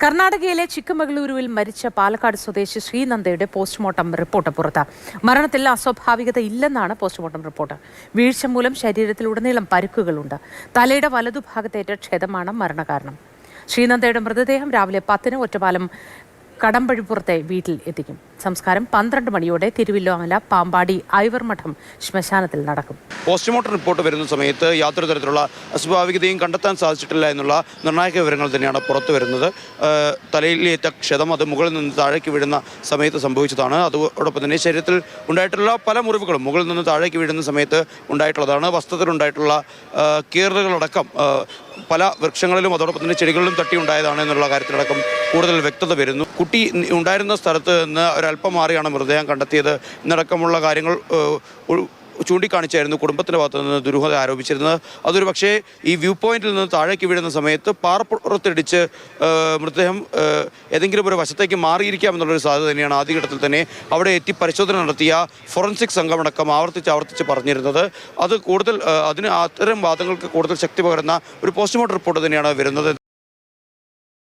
കർണാടകയിലെ ചിക്കമംഗളൂരുവിൽ മരിച്ച പാലക്കാട് സ്വദേശി ശ്രീനന്ദയുടെ പോസ്റ്റ്മോർട്ടം റിപ്പോർട്ട് പുറത്ത്. മരണത്തിൽ അസ്വാഭാവികത ഇല്ലെന്നാണ് പോസ്റ്റ്മോർട്ടം റിപ്പോർട്ട്. വീഴ്ച മൂലം ശരീരത്തിലുടനീളം പരുക്കുകളുണ്ട്. തലയുടെ വലതുഭാഗത്തേറ്റ ക്ഷതമാണ് മരണകാരണം. ശ്രീനന്ദയുടെ മൃതദേഹം രാവിലെ 10-ന് ഒറ്റപ്പാലം കടമ്പഴിപ്പുറത്തെ വീട്ടിൽ എത്തിക്കും. സംസ്കാരം 12 മണിയോടെ തിരുവില്ലോമല പാമ്പാടി ഐവർമഠം ശ്മശാനത്തിൽ നടക്കും. പോസ്റ്റ്മോർട്ടം റിപ്പോർട്ട് വരുന്ന സമയത്ത് യാതൊരു തരത്തിലുള്ള അസ്വാഭാവികതയും കണ്ടെത്താൻ സാധിച്ചിട്ടില്ല എന്നുള്ള നിർണായക വിവരങ്ങൾ തന്നെയാണ് പുറത്തു വരുന്നത്. തലയിലേറ്റ ക്ഷതം അത് മുകളിൽ നിന്ന് താഴേക്ക് വീഴുന്ന സമയത്ത് സംഭവിച്ചതാണ്. അതോടൊപ്പം തന്നെ ശരീരത്തിൽ ഉണ്ടായിട്ടുള്ള പല മുറിവുകളും മുകളിൽ നിന്ന് താഴേക്ക് വീഴുന്ന സമയത്ത് ഉണ്ടായിട്ടുള്ളതാണ്. വസ്ത്രത്തിലുണ്ടായിട്ടുള്ള കീറലുകളടക്കം പല വൃക്ഷങ്ങളിലും അതോടൊപ്പം തന്നെ ചെടികളിലും തട്ടി ഉണ്ടായതാണ് എന്നുള്ള കാര്യത്തിലടക്കം കൂടുതൽ വ്യക്തത വരുന്നു. കുട്ടി ഉണ്ടായിരുന്ന സ്ഥലത്ത് നിന്ന് ഒരല്പം മാറിയാണ് മൃതദേഹം കണ്ടെത്തിയത് എന്നടക്കമുള്ള കാര്യങ്ങൾ ചൂണ്ടിക്കാണിച്ചായിരുന്നു കുടുംബത്തിൻ്റെ ഭാഗത്തു നിന്ന് ദുരൂഹത ആരോപിച്ചിരുന്നത്. അതൊരു പക്ഷേ ഈ വ്യൂ പോയിന്റിൽ നിന്ന് താഴേക്ക് വീഴുന്ന സമയത്ത് പാറപ്പുറത്തിടിച്ച് മൃതദേഹം ഏതെങ്കിലും ഒരു വശത്തേക്ക് മാറിയിരിക്കാം എന്നുള്ളൊരു സാധ്യത തന്നെയാണ് ആദ്യഘട്ടത്തിൽ തന്നെ അവിടെ എത്തി പരിശോധന നടത്തിയ ഫോറൻസിക് സംഘമടക്കം ആവർത്തിച്ച് പറഞ്ഞിരുന്നത്. അത് കൂടുതൽ അത്തരം വാദങ്ങൾക്ക് കൂടുതൽ ശക്തി പകരുന്ന ഒരു പോസ്റ്റ്മോർട്ടം റിപ്പോർട്ട് തന്നെയാണ് വരുന്നത്.